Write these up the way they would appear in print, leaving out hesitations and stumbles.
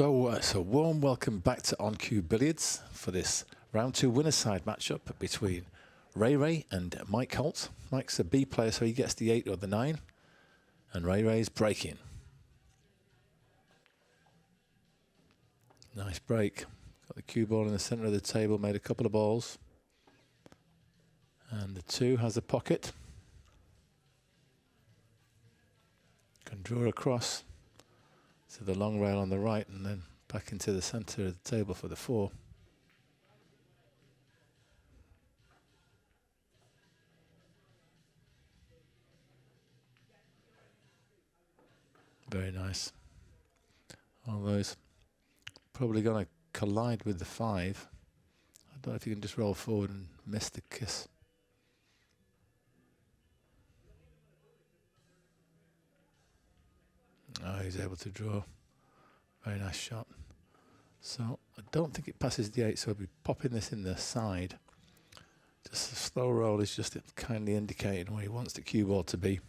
So a warm welcome back to On Cue Billiards for this round 2 winner side matchup between Ray and Mike Holt. Mike's a B player, so he gets the 8 or the 9, and Ray's breaking. Nice break. Got the cue ball in the centre of the table, made a couple of balls, and the 2 has a pocket. Can draw across to the long rail on the right and then back into the centre of the table for the 4. Very nice. All those probably going to collide with the 5. I don't know if you can just roll forward and miss the kiss. Oh, he's able to draw. Very nice shot. So I don't think it passes the 8, so I'll be popping this in the side. Just a slow roll is just kindly indicating where he wants the cue ball to be.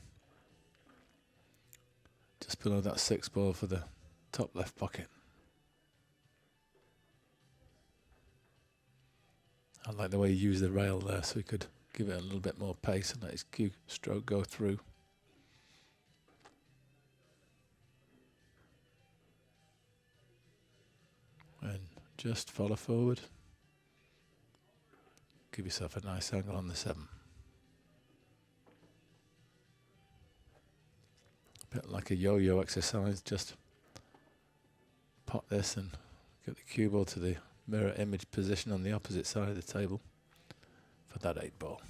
Just below that 6 ball for the top left pocket. I like the way he used the rail there, so he could give it a little bit more pace and let his cue stroke go through. And just follow forward. Give yourself a nice angle on the 7. A bit like a yo-yo exercise, just pop this and get the cue ball to the mirror image position on the opposite side of the table for that 8 ball.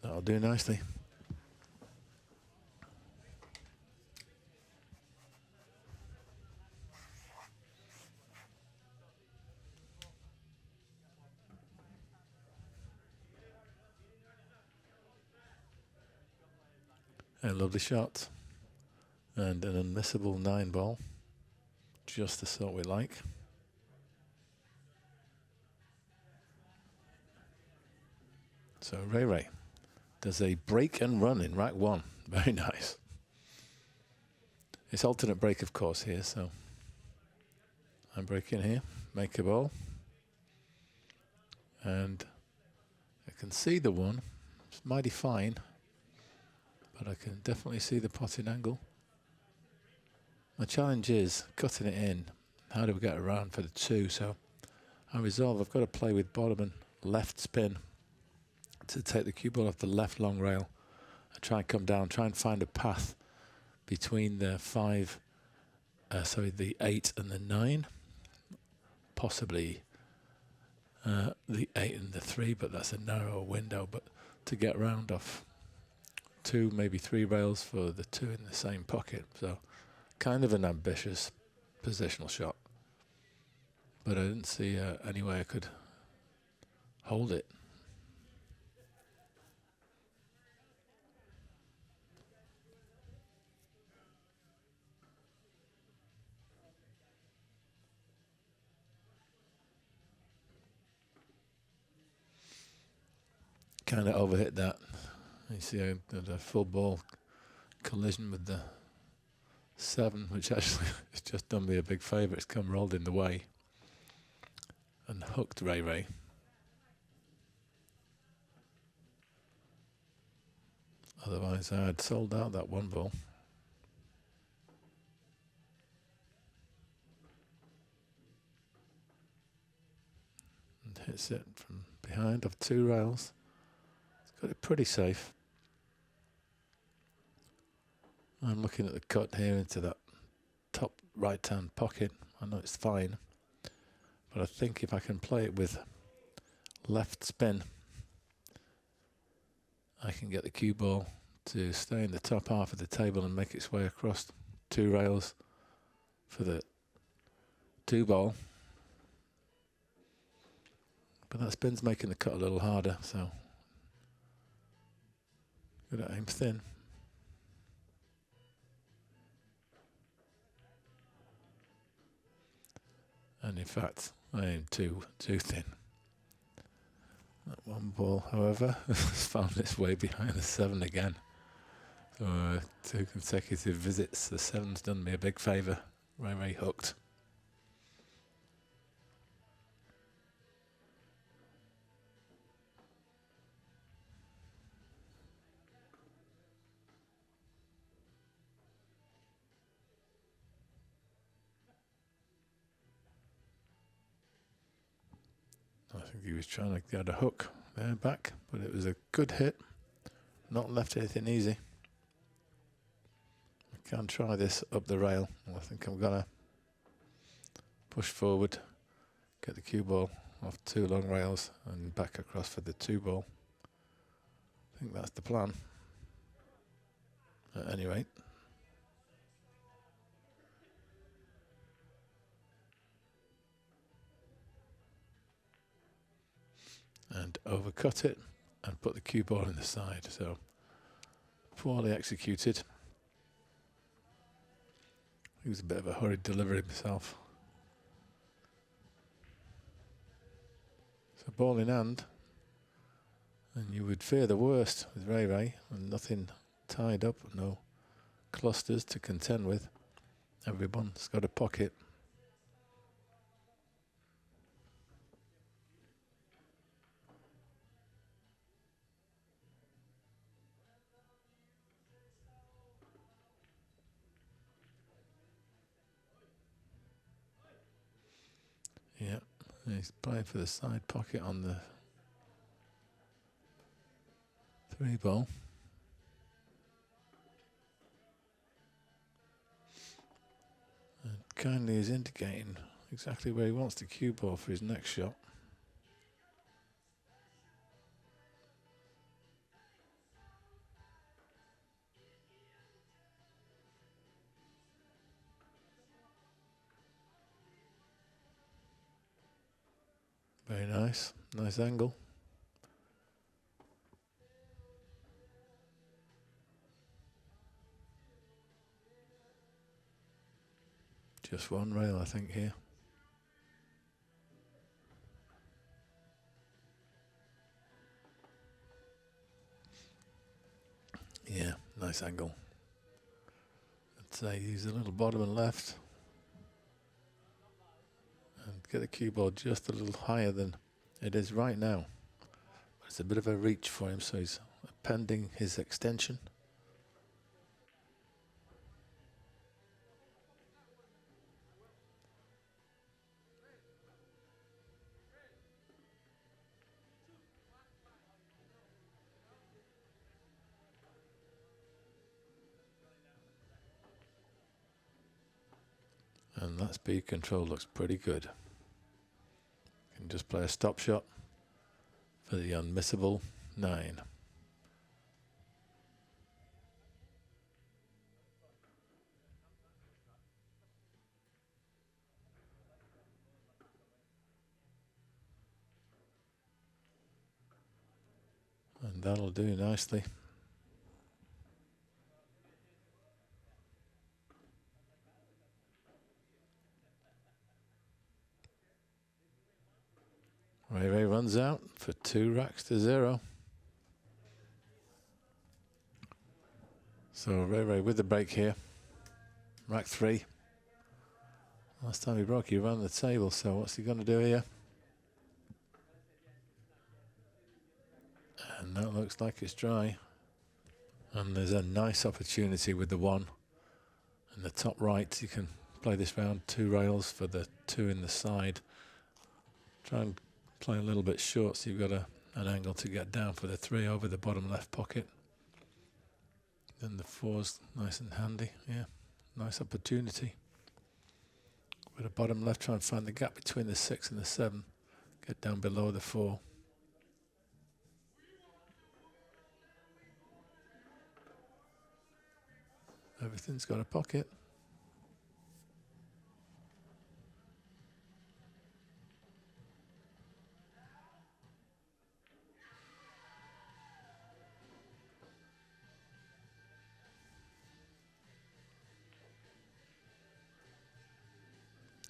That'll do nicely. A lovely shot. And an unmissable 9 ball. Just the sort we like. So Ray does a break and run in rack 1. Very nice. It's alternate break, of course, here, so I'm breaking here, make a ball. And I can see the 1. It's mighty fine, but I can definitely see the potting angle. My challenge is cutting it in. How do we get around for the 2? So I resolve I've got to play with bottom and left spin to take the cue ball off the left long rail. I try and come down, try and find a path between the the 8 and the 9. Possibly the 8 and the 3, but that's a narrow window. But to get round off 2, maybe 3 rails for the 2 in the same pocket. So kind of an ambitious positional shot. But I didn't see any way I could hold it. Kind of overhit that. You see I did a full ball collision with the 7, which actually has just done me a big favour. It's come rolled in the way and hooked Ray. Otherwise I had sold out that 1 ball. And hits it from behind of 2 rails. Got it pretty safe. I'm looking at the cut here into that top right hand pocket. I know it's fine, but I think if I can play it with left spin, I can get the cue ball to stay in the top half of the table and make its way across 2 rails for the 2 ball. But that spin's making the cut a little harder, so got to aim thin. And in fact, I am too thin. That one ball, however, has found its way behind the 7 again. So 2 consecutive visits. The 7's done me a big favour. Ray hooked. I think he was trying to get a hook there back, but it was a good hit. Not left anything easy. I can try this up the rail. I think I'm gonna push forward, get the cue ball off 2 long rails and back across for the 2 ball. I think that's the plan. At any rate. And overcut it and put the cue ball in the side. So poorly executed. He was a bit of a hurried delivery himself. So ball in hand, and you would fear the worst with Ray, and nothing tied up, no clusters to contend with. Everyone's got a pocket. Yeah, he's playing for the side pocket on the 3 ball. And kindly is indicating exactly where he wants the cue ball for his next shot. Very nice, nice angle. Just one rail, I think, here. Yeah, nice angle. I'd say use a little bottom and left. And get the cue ball just a little higher than it is right now. But it's a bit of a reach for him, so he's appending his extension. And that speed control looks pretty good. Can just play a stop shot for the unmissable 9. And that'll do nicely. Ray runs out for 2 racks to 0. So Ray with the break here. Rack 3. Last time he broke, he ran the table. So what's he going to do here? And that looks like it's dry. And there's a nice opportunity with the 1 in the top right. You can play this round 2 rails for the 2 in the side. Try and play a little bit short so you've got an angle to get down for the 3 over the bottom left pocket. Then the 4's nice and handy. Yeah, nice opportunity. With the bottom left, try and find the gap between the 6 and the 7. Get down below the 4. Everything's got a pocket.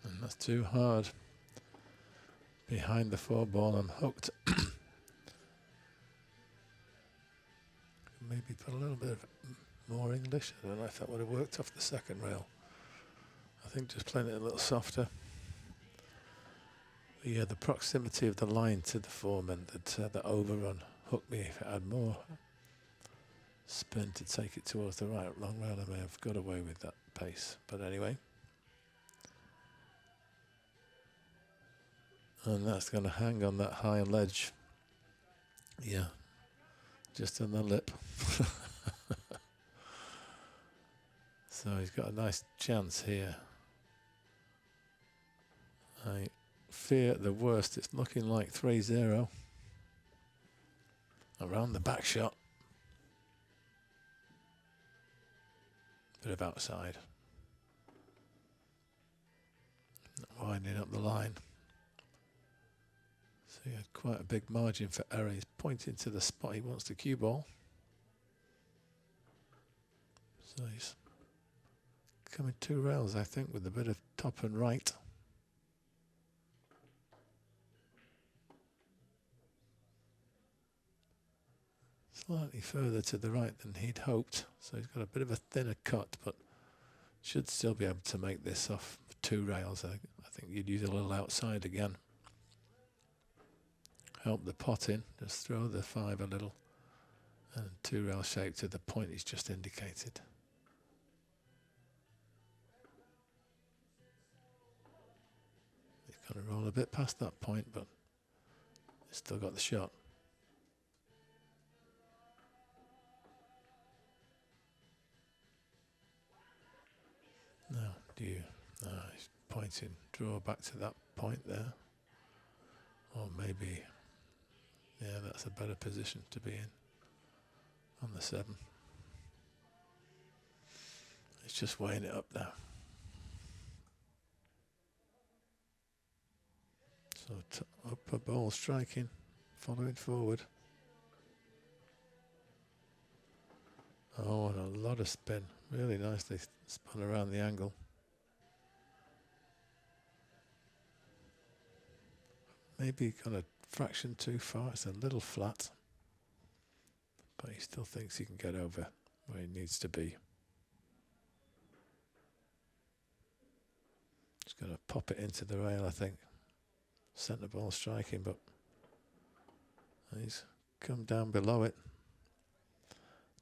And that's too hard. behind the 4-ball and hooked. Maybe put a little bit of more English. I don't know if that would have worked off the second rail. I think just playing it a little softer. Yeah, the proximity of the line to the 4 meant that the overrun hooked me. If it had more spin to take it towards the right long rail, I may have got away with that pace. But anyway. And that's going to hang on that high ledge. Yeah, just on the lip. So he's got a nice chance here. I fear the worst. It's looking like 3-0. Around the back shot. Bit of outside. Winding up the line. So he had quite a big margin for error. He's pointing to the spot he wants the cue ball. So he's coming 2 rails, I think, with a bit of top and right. Slightly further to the right than he'd hoped. So he's got a bit of a thinner cut, but should still be able to make this off 2 rails. I think you'd use a little outside again. Help the pot in, just throw the 5 a little, and 2 rail shape to the point he's just indicated. He's going to roll a bit past that point, but he's still got the shot. Now, he's pointing, draw back to that point there. Or maybe, yeah, that's a better position to be in on the 7. He's just weighing it up now. So upper ball striking, following forward. Oh, and a lot of spin. Really nicely spun around the angle. Maybe gone a fraction too far. It's a little flat. But he still thinks he can get over where he needs to be. Just going to pop it into the rail, I think. Centre ball striking, but he's come down below it.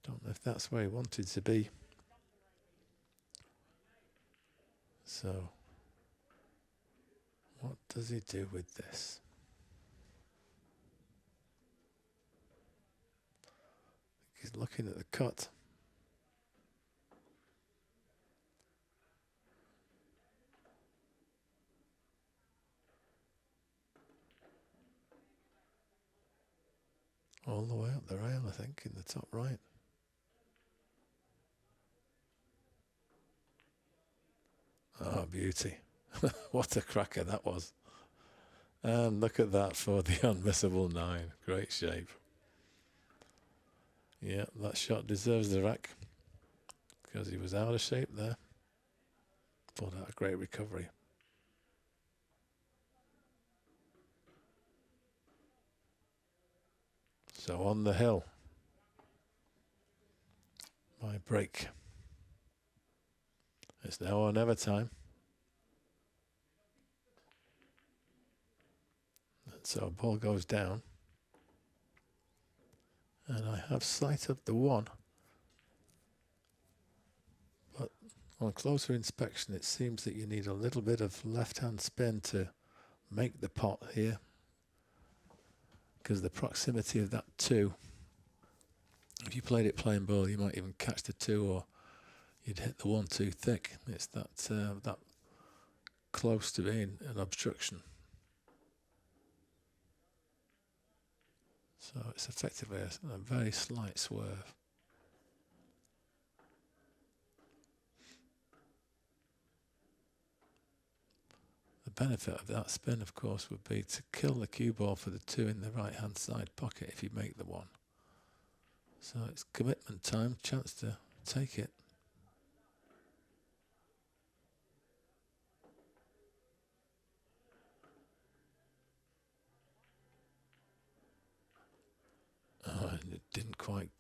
Don't know if that's where he wanted to be. So, what does he do with this? He's looking at the cut. All the way up the rail, I think, in the top right. Oh, beauty. What a cracker that was. And look at that for the unmissable 9. Great shape. Yeah, that shot deserves the rack because he was out of shape there. Pulled out a great recovery. So on the hill. My break. It's now or never time. And so ball goes down. And I have sight of the 1. But on closer inspection, it seems that you need a little bit of left-hand spin to make the pot here. Because the proximity of that 2, if you played it plain ball, you might even catch the 2, or you'd hit the 1 too thick. It's that close to being an obstruction. So it's effectively a very slight swerve. The benefit of that spin, of course, would be to kill the cue ball for the 2 in the right-hand side pocket if you make the 1. So it's commitment time, chance to take it. didn't quite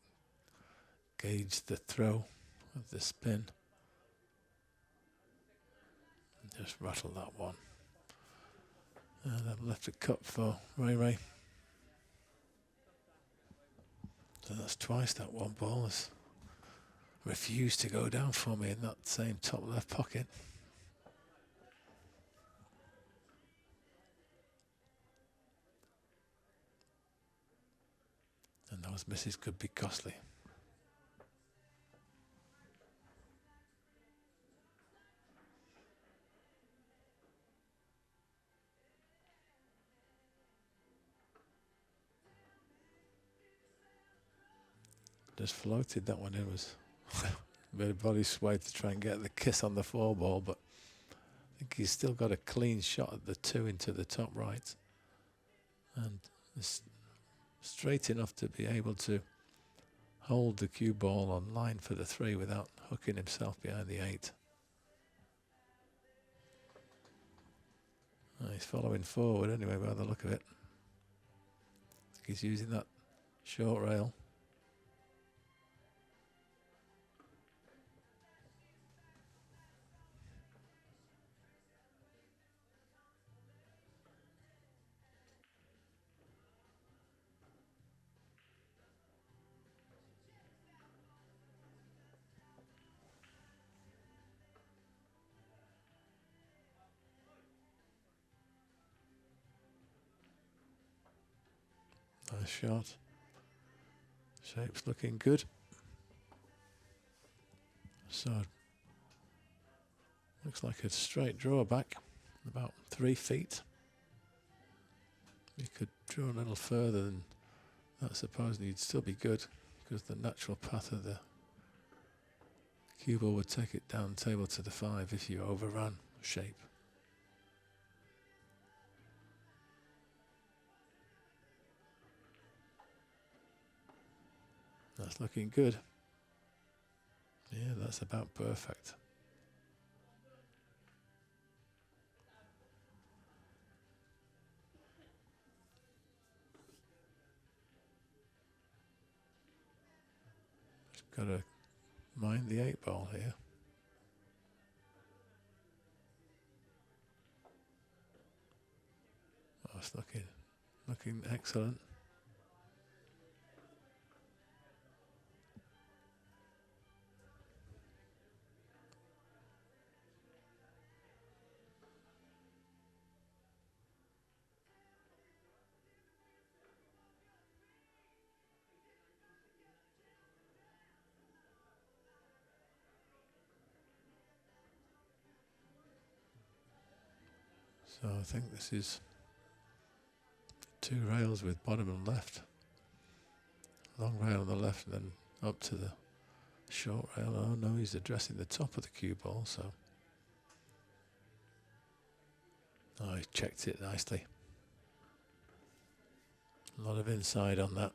gauge the throw of the spin. Just rattled that one. And I've left a cut for Ray. So that's twice that one ball has refused to go down for me in that same top left pocket. And those misses could be costly. Just floated that one in. Was a bit of body sway to try and get the kiss on the 4 ball, but I think he's still got a clean shot at the 2 into the top right. And it's straight enough to be able to hold the cue ball on line for the 3 without hooking himself behind the 8. He's following forward anyway by the look of it. He's using that short rail. Nice shot. Shape's looking good. So, looks like a straight draw back, about 3 feet. You could draw a little further than that, supposedly you'd still be good, because the natural path of the cue ball would take it down table to the 5 if you overran shape. That's looking good. Yeah, that's about perfect. Just got to mind the 8 ball here. Oh, it's looking excellent. So I think this is 2 rails with bottom and left. Long rail on the left and then up to the short rail. Oh no, he's addressing the top of the cue ball, so. Oh, he checked it nicely. A lot of inside on that.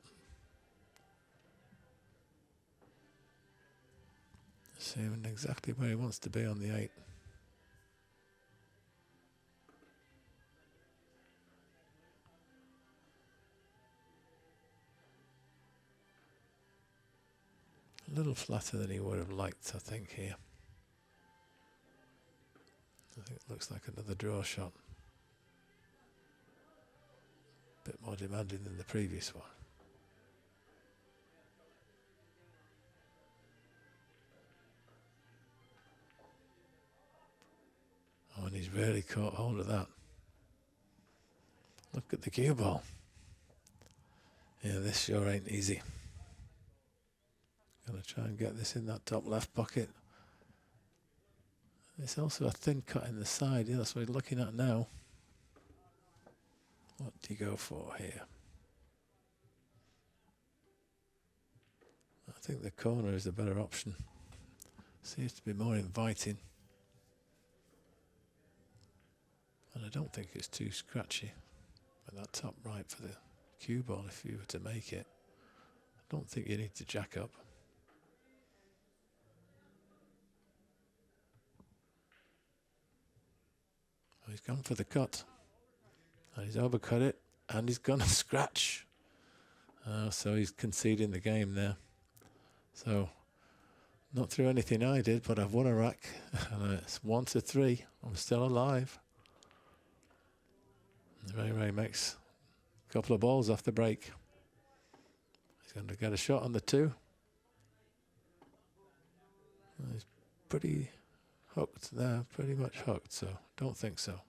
Seeing exactly where he wants to be on the 8. A little flatter than he would have liked, I think, here. I think it looks like another draw shot. A bit more demanding than the previous one. Oh, and he's really caught hold of that. Look at the cue ball. Yeah, this sure ain't easy. Gonna try and get this in that top left pocket. It's also a thin cut in the side. Yeah, that's what we're looking at now. What do you go for here? I think the corner is the better option. Seems to be more inviting. And I don't think it's too scratchy. But that top right for the cue ball, if you were to make it, I don't think you need to jack up. Oh, he's gone for the cut. And he's overcut it. And he's gone to scratch. So he's conceding the game there. So not through anything I did, but I've won a rack. And it's 1-3. I'm still alive. Ray makes a couple of balls off the break. He's going to get a shot on the 2. He's pretty hooked there, pretty much hooked, so don't think so.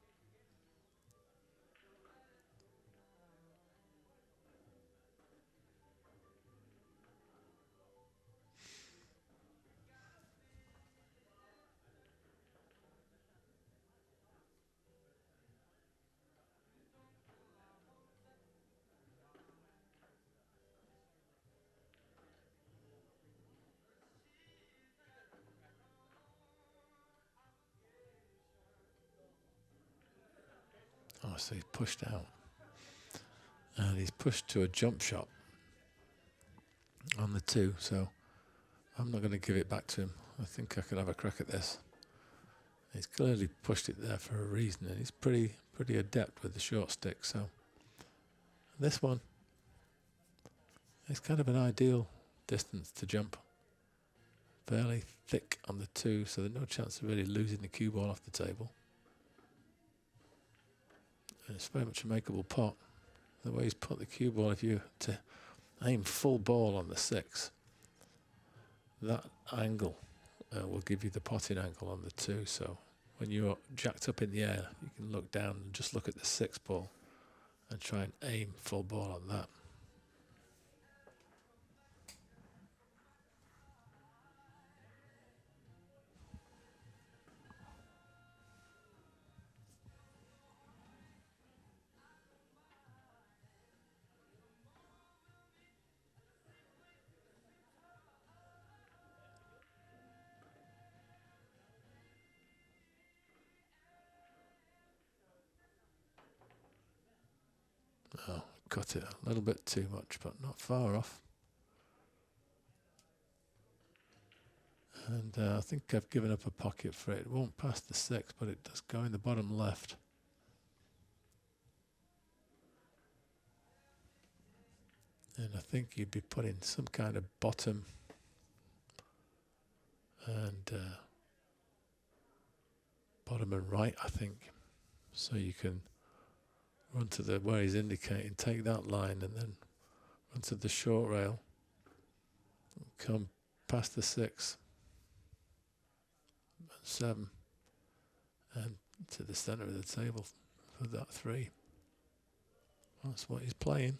Oh, so he's pushed out. And he's pushed to a jump shot on the 2, so I'm not going to give it back to him. I think I can have a crack at this. He's clearly pushed it there for a reason, and he's pretty adept with the short stick, so this one is kind of an ideal distance to jump. Fairly thick on the 2, so there's no chance of really losing the cue ball off the table. And it's very much a makeable pot. The way he's put the cue ball, if you to aim full ball on the 6, that angle will give you the potting angle on the 2. So when you're jacked up in the air, you can look down and just look at the 6 ball and try and aim full ball on that. Oh, cut it a little bit too much, but not far off. And I think I've given up a pocket for it. It won't pass the 6, but it does go in the bottom left. And I think you'd be putting some kind of bottom and bottom and right, I think. So you can run to the where he's indicating, take that line and then run to the short rail, come past the 6 and 7 and to the center of the table for that 3. That's what he's playing.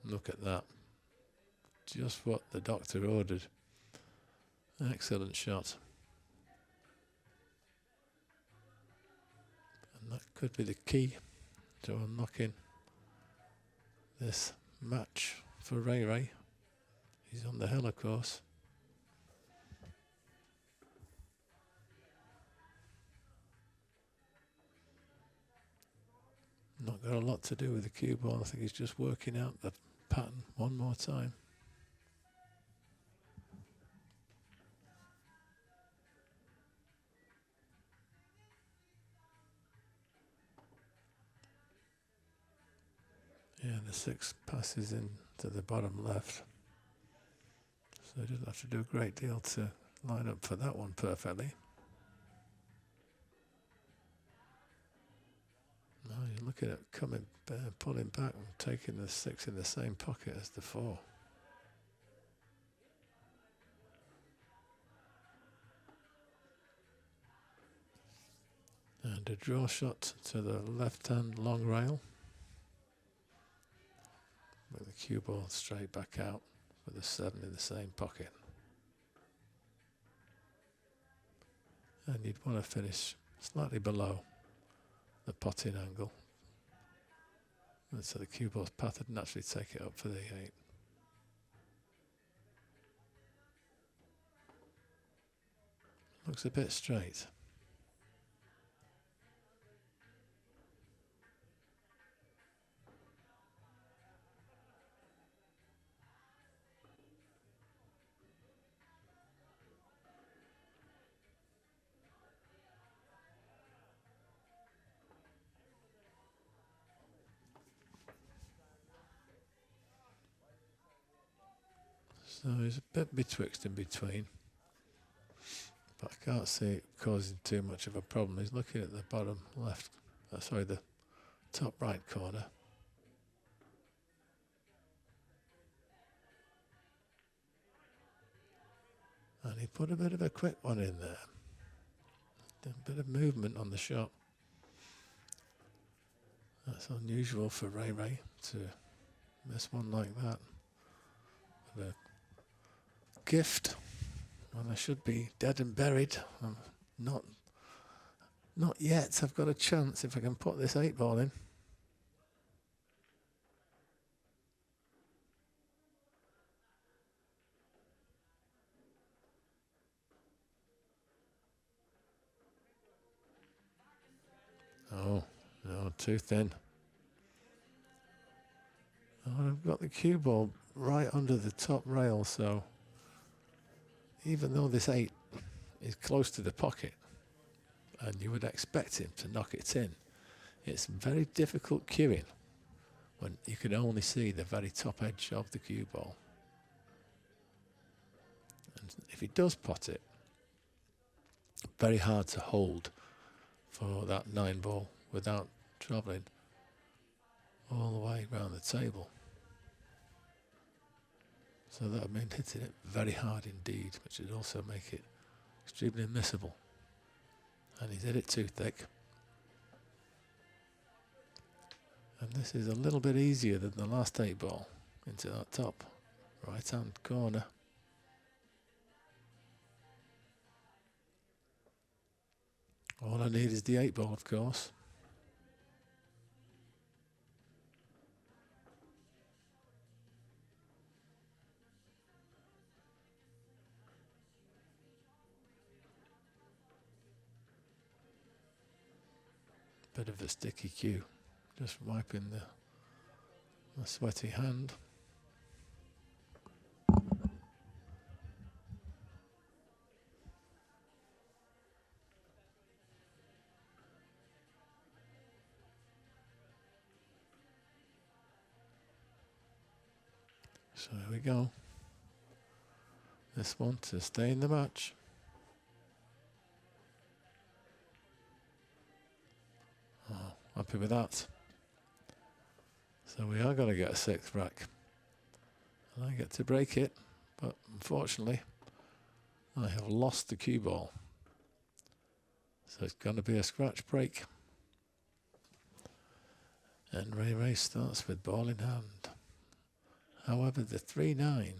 Look at that. Just what the doctor ordered. Excellent shot. And that could be the key to unlocking this match for Ray. He's on the hill, of course. Not got a lot to do with the cue ball. I think he's just working out the pattern one more time. Yeah, the 6 passes into the bottom left. So he doesn't have to do a great deal to line up for that one perfectly. No, you look at it coming, pulling back and taking the 6 in the same pocket as the 4. And a draw shot to the left-hand long rail. With the cue ball straight back out with the 7 in the same pocket. And you'd want to finish slightly below the potting angle. And so the cue ball's path would naturally take it up for the 8. Looks a bit straight. So he's a bit betwixt in between, but I can't see it causing too much of a problem. He's looking at the bottom left, sorry, the top right corner. And he put a bit of a quick one in there. A bit of movement on the shot. That's unusual for Ray to miss one like that. But a gift when I should be dead and buried. I'm not yet. I've got a chance if I can put this 8-ball in. Oh, no, too thin. Oh, I've got the cue ball right under the top rail, so even though this 8 is close to the pocket, and you would expect him to knock it in, it's very difficult cueing when you can only see the very top edge of the cue ball. And if he does pot it, very hard to hold for that 9-ball without travelling all the way around the table. So that would mean hitting it very hard indeed, which would also make it extremely missable. And he's hit it too thick. And this is a little bit easier than the last 8-ball into that top right hand corner. All I need is the 8-ball, of course. Bit of a sticky cue. Just wiping the sweaty hand. So here we go. This one to stay in the match. Oh, happy with that. So we are going to get a 6th rack. And I get to break it, but unfortunately I have lost the cue ball. So it's going to be a scratch break. And Ray starts with ball in hand. However, the 3-9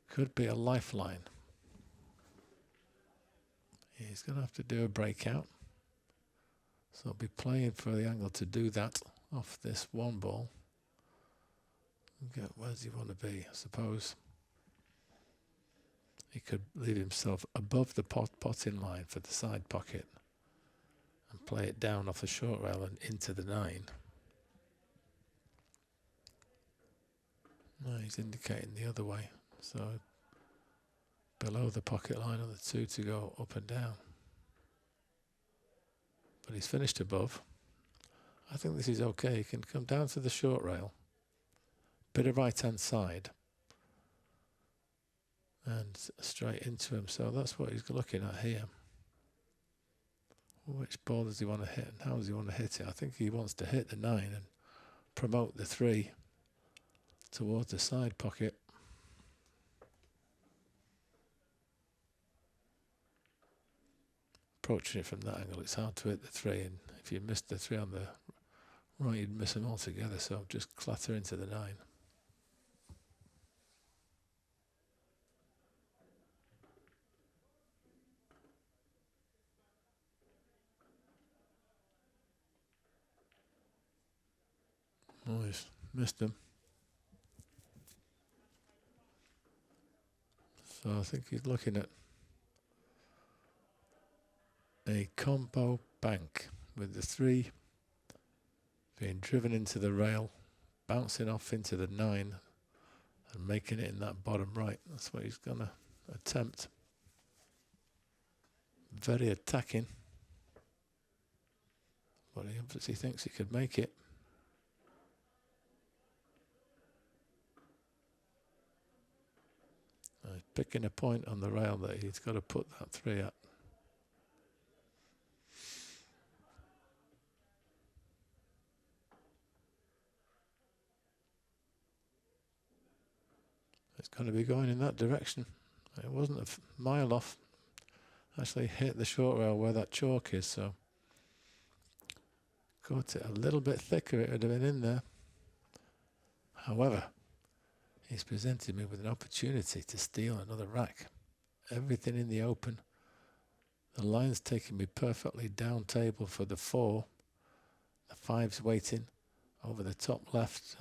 could be a lifeline. He's going to have to do a breakout. So I'll be playing for the angle to do that off this 1 ball. Where does he want to be? I suppose he could leave himself above the potting line for the side pocket and play it down off the short rail and into the 9. No, he's indicating the other way. So below the pocket line on the 2 to go up and down. But he's finished above. I think this is okay. He can come down to the short rail. Bit of right hand side. And straight into him. So that's what he's looking at here. Which ball does he want to hit and how does he want to hit it? I think he wants to hit the 9 and promote the 3 towards the side pocket. Approaching it from that angle, it's hard to hit the 3, and if you missed the 3 on the right, you'd miss them altogether, so just clatter into the 9. Oh, he's missed them. So I think he's looking at a combo bank with the 3 being driven into the rail, bouncing off into the 9 and making it in that bottom right. That's what he's going to attempt. Very attacking. But he obviously thinks he could make it. picking a point on the rail that he's got to put that 3 at. It's going to be going in that direction. It wasn't a mile off. Actually hit the short rail where that chalk is, so got it a little bit thicker, it would have been in there. However, he's presented me with an opportunity to steal another rack. Everything in the open. The line's taking me perfectly down table for the 4. The 5's waiting over the top left.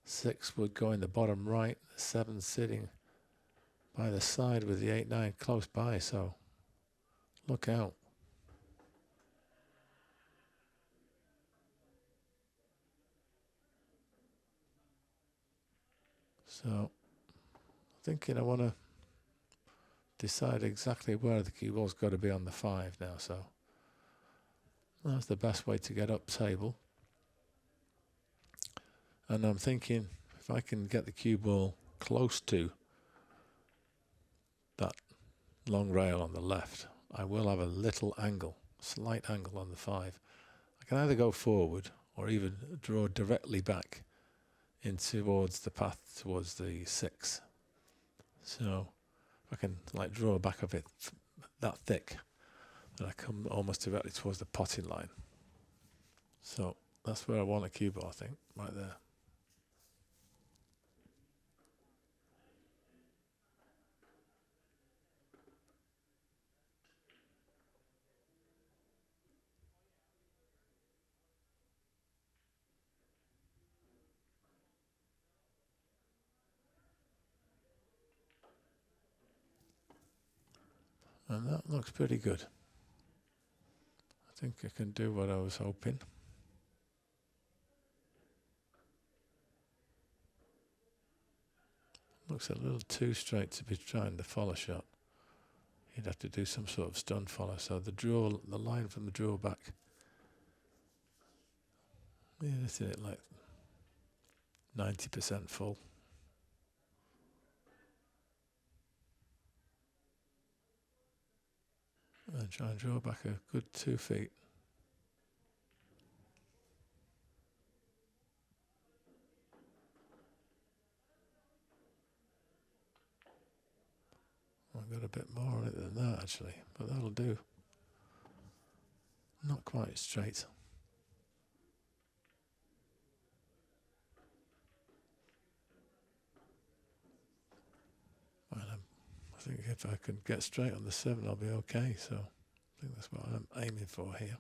6 would go in the bottom right. The 7's sitting by the side with the 8-9 close by, so look out. So, thinking I want to decide exactly where the cue ball's got to be on the 5 now, so that's the best way to get up table. And I'm thinking if I can get the cue ball close to that long rail on the left, I will have a little angle, slight angle on the 5. I can either go forward or even draw directly back in towards the path towards the 6. So I can like draw back of it that thick and I come almost directly towards the potting line. So that's where I want a cue ball, I think, right there. And that looks pretty good. I think I can do what I was hoping. Looks a little too straight to be trying the follow shot. You'd have to do some sort of stun follow. So the line from the draw back. Yeah, this is it like 90% full. And try and draw back a good 2 feet. I've got a bit more on it than that actually, but that'll do. Not quite straight. And I think if I can get straight on the 7, I'll be okay. So I think that's what I'm aiming for here.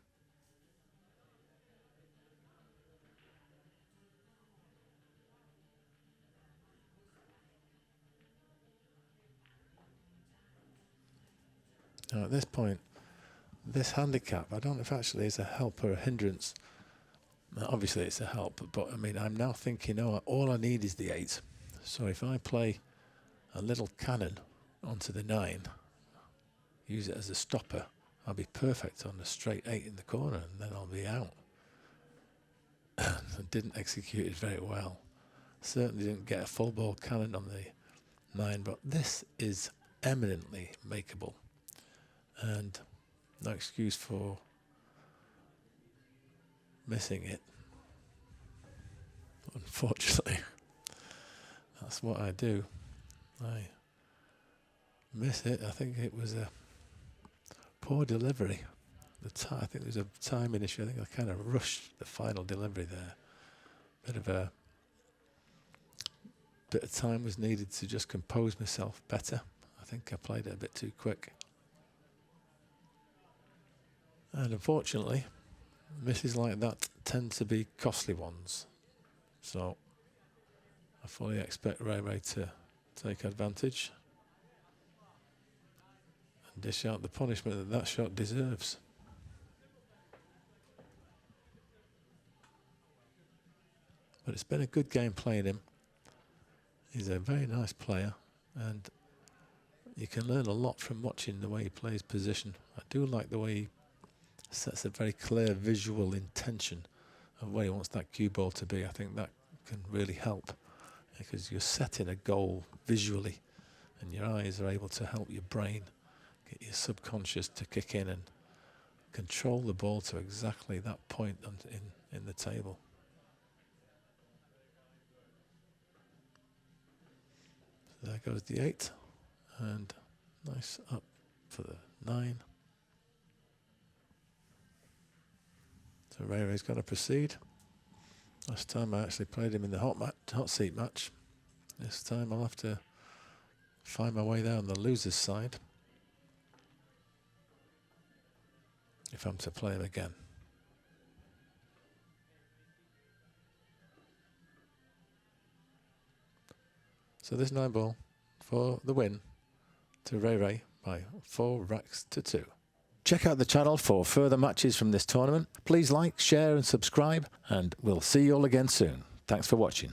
Now at this point, this handicap, I don't know if actually is a help or a hindrance. Now, obviously it's a help, but I mean, I'm now thinking, oh, all I need is the 8. So if I play a little cannon onto the 9, use it as a stopper, I'll be perfect on the straight 8 in the corner, and then I'll be out. I didn't execute it very well. Certainly didn't get a full ball cannon on the 9, but this is eminently makeable. And no excuse for missing it. Unfortunately, that's what I do. I miss it. I think it was a poor delivery. I think there was a timing issue. I think I kind of rushed the final delivery there. Bit of time was needed to just compose myself better. I think I played it a bit too quick. And unfortunately, misses like that tend to be costly ones. So I fully expect Ray to take advantage and dish out the punishment that shot deserves. But it's been a good game playing him. He's a very nice player, and you can learn a lot from watching the way he plays position. I do like the way he sets a very clear visual intention of where he wants that cue ball to be. I think that can really help because you're setting a goal visually And your eyes are able to help your brain, get your subconscious to kick in and control the ball to exactly that point in the table. So there goes the 8, and nice up for the 9. So Ray's got to proceed. Last time I actually played him in the hot seat match. This time I'll have to find my way there on the loser's side if I'm to play him again. So this 9 ball for the win to Ray by 4 racks to 2. Check out the channel for further matches from this tournament. Please like, share and subscribe, and we'll see you all again soon. Thanks for watching.